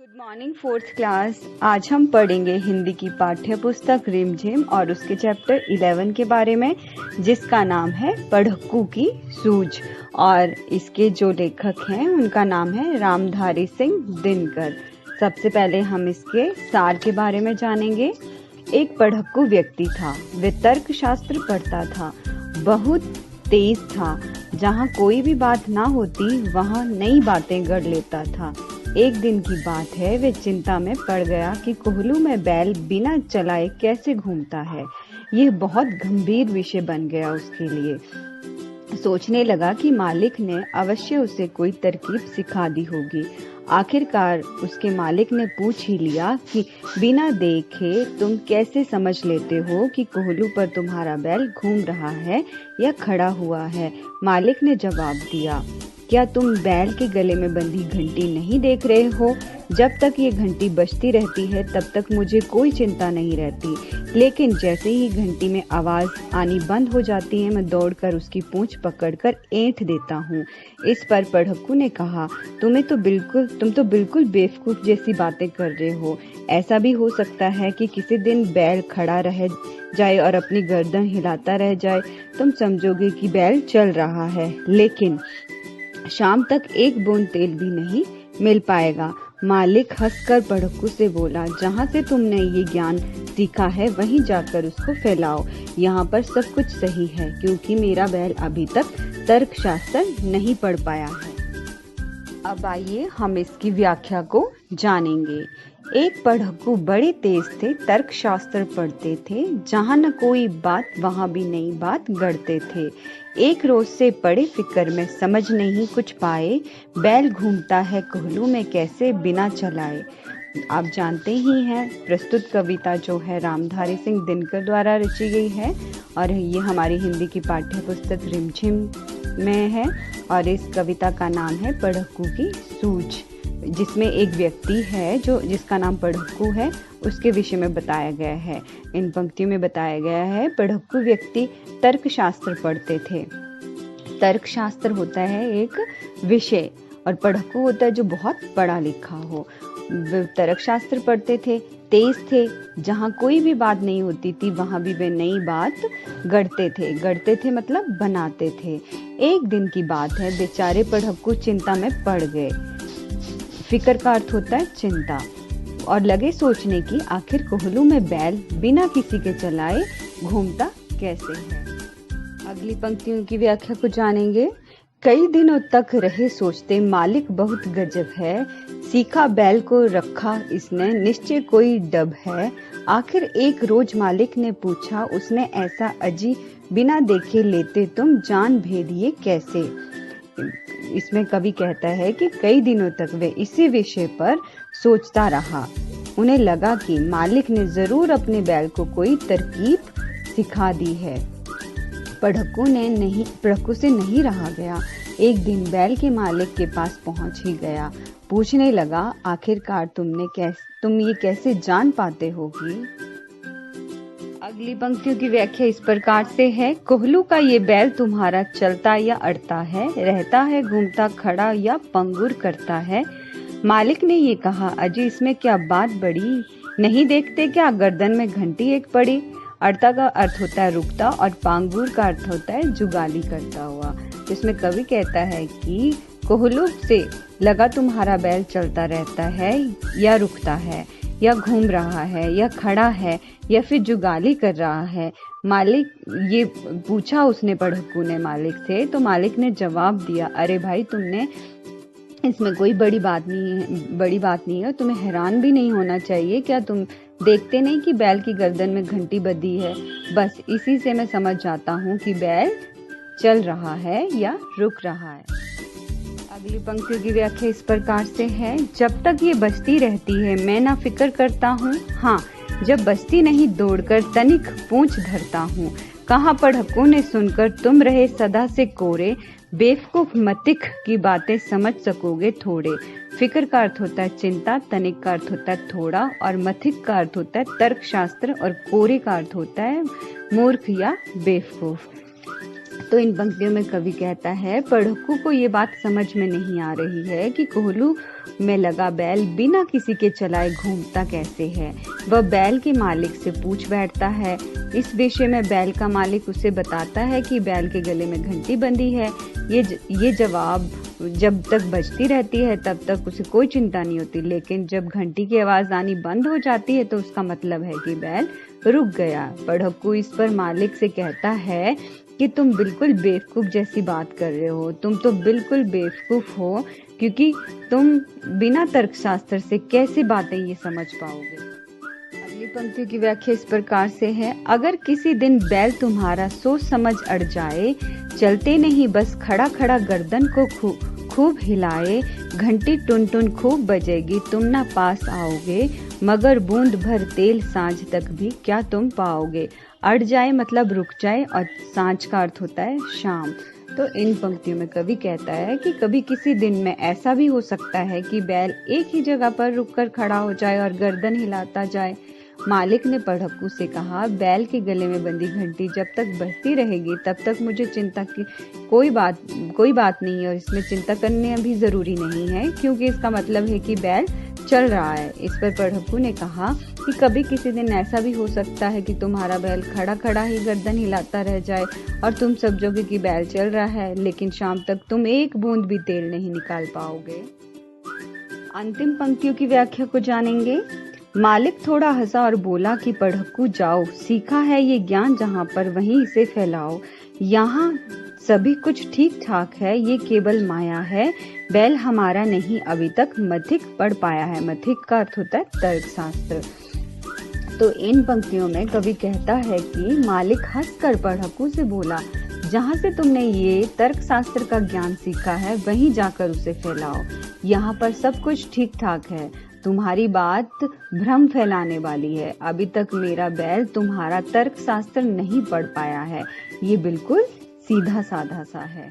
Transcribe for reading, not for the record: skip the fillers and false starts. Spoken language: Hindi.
Good morning fourth class. आज हम पढ़ेंगे हिंदी की पाठ्य पुस्तक रिमझिम और उसके चैप्टर 11 के बारे में, जिसका नाम है पढ़क्कू की सूझ। और इसके जो लेखक हैं उनका नाम है रामधारी सिंह दिनकर। सबसे पहले हम इसके सार के बारे में जानेंगे। एक पढ़क्कू व्यक्ति था। वह तर्क शास्त्र पढ़ता था, बहुत तेज था। जहाँ कोई भी बात ना होती वहाँ नई बातें गढ़ लेता था। एक दिन की बात है, वे चिंता में पड़ गया कि कोहलू में बैल बिना चलाए कैसे घूमता है। यह बहुत गंभीर विषय बन गया उसके लिए। सोचने लगा कि मालिक ने अवश्य उसे कोई तरकीब सिखा दी होगी। आखिरकार उसके मालिक ने पूछ ही लिया कि बिना देखे तुम कैसे समझ लेते हो कि कोहलू पर तुम्हारा बैल घूम रहा है या खड़ा हुआ है। मालिक ने जवाब दिया, क्या तुम बैल के गले में बंधी घंटी नहीं देख रहे हो? जब तक ये घंटी बजती रहती है तब तक मुझे कोई चिंता नहीं रहती, लेकिन जैसे ही घंटी में आवाज आनी बंद हो जाती है मैं दौड़कर उसकी पूंछ पकड़कर ऐंठ देता हूँ। इस पर पढ़क्कू ने कहा, तुम तो बिल्कुल बेवकूफ जैसी बातें कर रहे हो। ऐसा भी हो सकता है कि किसी दिन बैल खड़ा रह जाए और अपनी गर्दन हिलाता रह जाए। तुम समझोगे कि बैल चल रहा है, लेकिन शाम तक एक बूंद तेल भी नहीं मिल पाएगा। मालिक हंसकर पढ़क्कू से बोला, जहाँ से तुमने ये ज्ञान सीखा है वहीं जाकर उसको फैलाओ। यहाँ पर सब कुछ सही है, क्योंकि मेरा बैल अभी तक तर्कशास्त्र नहीं पढ़ पाया है। अब आइए हम इसकी व्याख्या को जानेंगे। एक पढ़क्कू बड़े तेज थे, तर्कशास्त्र पढ़ते थे। जहाँ न कोई बात वहाँ भी नई बात गढ़ते थे। एक रोज से बड़े फिक्र में समझ नहीं कुछ पाए, बैल घूमता है कोहलू में कैसे बिना चलाए। आप जानते ही हैं, प्रस्तुत कविता जो है रामधारी सिंह दिनकर द्वारा रची गई है और ये हमारी हिंदी की पाठ्य पुस्तक रिमझिम में है। और इस कविता का नाम है पढ़क्कू की सूझ, जिसमें एक व्यक्ति है जिसका नाम पढ़क्कू है, उसके विषय में बताया गया है। इन पंक्तियों में बताया गया है, पढ़क्कू व्यक्ति तर्कशास्त्र पढ़ते थे। तर्कशास्त्र होता है एक विषय और पढ़क्कू होता है जो बहुत पढ़ा लिखा हो। तर्कशास्त्र पढ़ते थे, तेज थे। जहाँ कोई भी बात नहीं होती थी वहाँ भी वे नई बात गढ़ते थे मतलब बनाते थे। एक दिन की बात है, बेचारे पढ़क्कू चिंता में पड़ गए। फिक्र का अर्थ होता है चिंता, और लगे सोचने की आखिर कोहलू में बैल बिना किसी के चलाए घूमता कैसे है। अगली पंक्तियों की व्याख्या को जानेंगे। कई दिनों तक रहे सोचते, मालिक बहुत गजब है। सीखा बैल को रखा इसने, निश्चय कोई डब है। आखिर एक रोज मालिक ने पूछा, उसने ऐसा अजी बिना देखे लेते तुम जान भेदिए कैसे। इसमें कवि कहता है कि कई दिनों तक वे इसी विषय पर सोचता रहा। उन्हें लगा कि मालिक ने जरूर अपने बैल को कोई तरकीब सिखा दी है। पढ़क्कू से नहीं रहा गया। एक दिन बैल के मालिक के पास पहुंच ही गया। पूछने लगा, आखिरकार तुम ये कैसे जान पाते होगी। अगली पंक्तियों की व्याख्या इस प्रकार से है। कोहलू का ये बैल तुम्हारा चलता या अड़ता है, रहता है घूमता खड़ा या पंगुर करता है। मालिक ने ये कहा, अजी इसमें क्या बात बड़ी, नहीं देखते क्या गर्दन में घंटी एक पड़ी। अड़ता का अर्थ होता है रुकता और पांगुर का अर्थ होता है जुगाली करता हुआ। इसमें कवि कहता है कि कोहलू से लगा तुम्हारा बैल चलता रहता है या रुकता है या घूम रहा है या खड़ा है या फिर जुगाली कर रहा है। मालिक ये पूछा उसने पढ़क्कू ने मालिक से, तो मालिक ने जवाब दिया, अरे भाई तुमने इसमें कोई बड़ी बात नहीं है, तुम्हें हैरान भी नहीं होना चाहिए। क्या तुम देखते नहीं कि बैल की गर्दन में घंटी बंधी है? बस इसी से मैं समझ जाता हूँ कि बैल चल रहा है या रुक रहा है। अगली पंक्ति की व्याख्या इस प्रकार से है। जब तक ये बजती रहती है मैं ना फिक्र करता हूँ, हाँ जब बजती नहीं दौड़कर तनिक पूंछ धरता हूँ। कहाँ पढ़क्कू ने सुनकर तुम रहे सदा से कोरे, बेवकूफ मतिक की बातें समझ सकोगे थोड़े। फिक्र का अर्थ होता है चिंता, तनिक का अर्थ होता है थोड़ा और मथिक का अर्थ होता है तर्कशास्त्र और कोरे का अर्थ होता है मूर्ख या बेवकूफ। तो इन पंक्तियों में कवि कहता है, पढ़क्कू को ये बात समझ में नहीं आ रही है कि कोहलू में लगा बैल बिना किसी के चलाए घूमता कैसे है। वह बैल के मालिक से पूछ बैठता है। इस विषय में बैल का मालिक उसे बताता है कि बैल के गले में घंटी बंधी है। ये जवाब जब तक बजती रहती है तब तक उसे कोई चिंता नहीं होती, लेकिन जब घंटी की आवाज आनी बंद हो जाती है तो उसका मतलब है कि बैल रुक गया। पढ़क्कू इस पर मालिक से कहता है कि तुम बिल्कुल बेवकूफ जैसी बात कर रहे हो। तुम तो बिल्कुल बेवकूफ हो, क्योंकि तुम बिना तर्कशास्त्र से कैसी बातें ये समझ पाओगे। अगली पंक्ति की व्याख्या इस प्रकार से है, अगर किसी दिन बैल तुम्हारा सोच समझ अड़ जाए, चलते नहीं बस खड़ा खड़ा गर्दन को खूब हिलाए, घंटी टुन टुन खूब बजेगी, तुम ना पास आओगे, मगर बूंद भर तेल सांझ तक भी क्या तुम पाओगे। अड़ जाए मतलब रुक जाए और सांझ का अर्थ होता है शाम। तो इन पंक्तियों में कवि कहता है कि कभी किसी दिन में ऐसा भी हो सकता है कि बैल एक ही जगह पर रुककर खड़ा हो जाए और गर्दन हिलाता जाए। मालिक ने पढ़क्कू से कहा, बैल के गले में बंधी घंटी जब तक बजती रहेगी तब तक मुझे चिंता की कोई बात नहीं है, और इसमें चिंता करने अभी जरूरी नहीं है, क्योंकि इसका मतलब है कि बैल चल रहा है। इस पर पढ़क्कू ने कहा कि कभी किसी दिन ऐसा भी हो सकता है कि तुम्हारा बैल खड़ा खड़ा ही गर्दन हिलाता रह जाए और तुम समझोगे कि बैल चल रहा है, लेकिन शाम तक तुम एक बूंद भी तेल नहीं निकाल पाओगे। अंतिम पंक्तियों की व्याख्या को जानेंगे। मालिक थोड़ा हंसा और बोला कि पढ़क्कू जाओ, सीखा है ये ज्ञान जहाँ पर वहीं इसे फैलाओ। यहाँ सभी कुछ ठीक ठाक है, ये केवल माया है, बैल हमारा नहीं अभी तक मथिक पढ़ पाया है। मथिक का अर्थ होता है तर्कशास्त्र। तो इन पंक्तियों में कवि कहता है कि मालिक हंसकर पढ़क्कू से बोला, जहाँ से तुमने ये तर्कशास्त्र का ज्ञान सीखा है वहीं जाकर उसे फैलाओ। यहाँ पर सब कुछ ठीक ठाक है, तुम्हारी बात भ्रम फैलाने वाली है। अभी तक मेरा बैल तुम्हारा तर्कशास्त्र नहीं पढ़ पाया है, ये बिल्कुल सीधा साधा सा है।